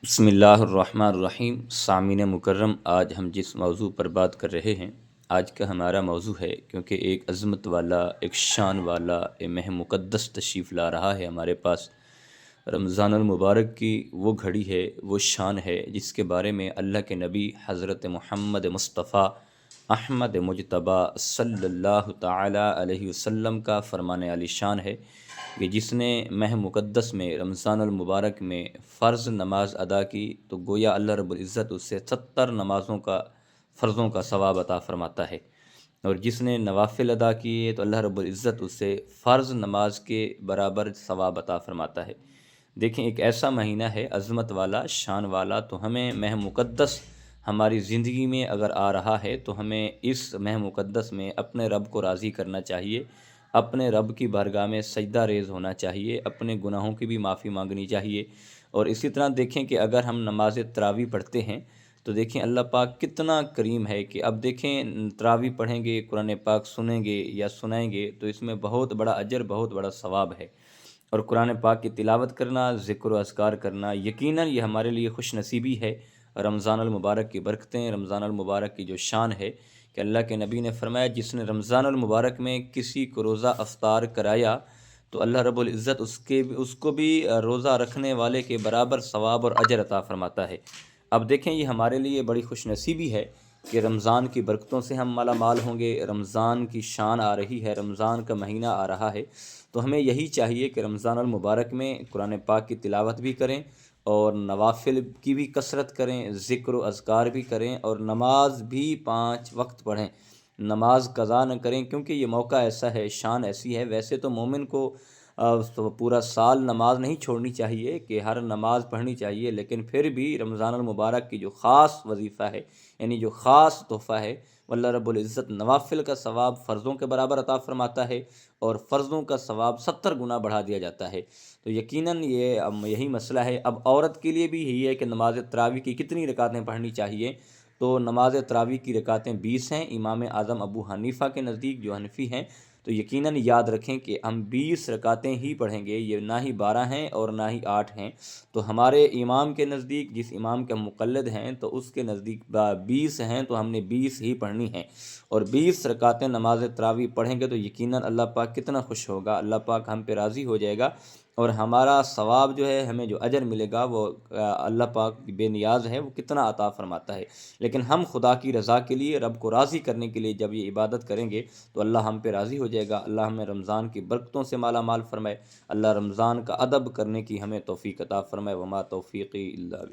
بسم اللہ الرحمن الرحیم۔ سامعین مکرم، آج ہم جس موضوع پر بات کر رہے ہیں، آج کا ہمارا موضوع ہے، کیونکہ ایک عظمت والا، ایک شان والا، ایک ماہ مقدس تشریف لا رہا ہے ہمارے پاس۔ رمضان المبارک کی وہ گھڑی ہے، وہ شان ہے، جس کے بارے میں اللہ کے نبی حضرت محمد مصطفیٰ احمد مجتبیٰ صلی اللہ تعالی علیہ وسلم کا فرمان علی شان ہے کہ جس نے ماہ مقدس میں رمضان المبارک میں فرض نماز ادا کی تو گویا اللہ رب العزت اس سے 70 نمازوں کا فرضوں کا ثواب عطا فرماتا ہے، اور جس نے نوافل ادا کیے تو اللہ رب العزت اس سے فرض نماز کے برابر ثواب عطا فرماتا ہے۔ دیکھیں، ایک ایسا مہینہ ہے عظمت والا، شان والا، تو ہمیں ماہ مقدس ہماری زندگی میں اگر آ رہا ہے تو ہمیں اس ماہ مقدس میں اپنے رب کو راضی کرنا چاہیے، اپنے رب کی بارگاہ میں سجدہ ریز ہونا چاہیے، اپنے گناہوں کی بھی معافی مانگنی چاہیے۔ اور اسی طرح دیکھیں کہ اگر ہم نماز تراویح پڑھتے ہیں تو دیکھیں اللہ پاک کتنا کریم ہے کہ اب دیکھیں تراویح پڑھیں گے، قرآن پاک سنیں گے یا سنائیں گے تو اس میں بہت بڑا اجر، بہت بڑا ثواب ہے۔ اور قرآن پاک کی تلاوت کرنا، ذکر و اذکار کرنا، یقیناً یہ ہمارے لیے خوش نصیبی ہے۔ رمضان المبارک کی برکتیں، رمضان المبارک کی جو شان ہے کہ اللہ کے نبی نے فرمایا جس نے رمضان المبارک میں کسی کو روزہ افطار کرایا تو اللہ رب العزت اس کو بھی روزہ رکھنے والے کے برابر ثواب اور اجر عطا فرماتا ہے۔ اب دیکھیں، یہ ہمارے لیے بڑی خوش نصیبی ہے کہ رمضان کی برکتوں سے ہم مالا مال ہوں گے، رمضان کی شان آ رہی ہے، رمضان کا مہینہ آ رہا ہے، تو ہمیں یہی چاہیے کہ رمضان المبارک میں قرآن پاک کی تلاوت بھی کریں اور نوافل کی بھی کثرت کریں، ذکر و اذکار بھی کریں، اور نماز بھی 5 وقت پڑھیں، نماز قضا نہ کریں، کیونکہ یہ موقع ایسا ہے، شان ایسی ہے۔ ویسے تو مومن کو تو پورا سال نماز نہیں چھوڑنی چاہیے کہ ہر نماز پڑھنی چاہیے، لیکن پھر بھی رمضان المبارک کی جو خاص وظیفہ ہے، یعنی جو خاص تحفہ ہے، وہ اللہ رب العزت نوافل کا ثواب فرضوں کے برابر عطا فرماتا ہے، اور فرضوں کا ثواب 70 گنا بڑھا دیا جاتا ہے۔ تو یقیناً یہی مسئلہ ہے۔ اب عورت کے لیے بھی یہی ہے کہ نماز تراویح کی کتنی رکعتیں پڑھنی چاہیے، تو نماز تراویح کی رکعتیں 20 ہیں، امام اعظم ابو حنیفہ کے نزدیک جو حنفی ہیں، تو یقیناً یاد رکھیں کہ ہم 20 رکعتیں ہی پڑھیں گے، یہ نہ ہی 12 ہیں اور نہ ہی 8 ہیں۔ تو ہمارے امام کے نزدیک، جس امام کے ہم مقلد ہیں، تو اس کے نزدیک 20 ہیں، تو ہم نے 20 ہی پڑھنی ہیں، اور 20 رکعتیں نماز تراویح پڑھیں گے تو یقیناً اللہ پاک کتنا خوش ہوگا، اللہ پاک ہم پہ راضی ہو جائے گا، اور ہمارا ثواب جو ہے، ہمیں جو اجر ملے گا وہ اللہ پاک بے نیاز ہے، وہ کتنا عطا فرماتا ہے۔ لیکن ہم خدا کی رضا کے لیے، رب کو راضی کرنے کے لیے جب یہ عبادت کریں گے تو اللہ ہم پہ راضی ہو جائے گا۔ اللہ ہمیں رمضان کی برکتوں سے مالا مال فرمائے، اللہ رمضان کا ادب کرنے کی ہمیں توفیق عطا فرمائے۔ وما توفیقی الا باللہ۔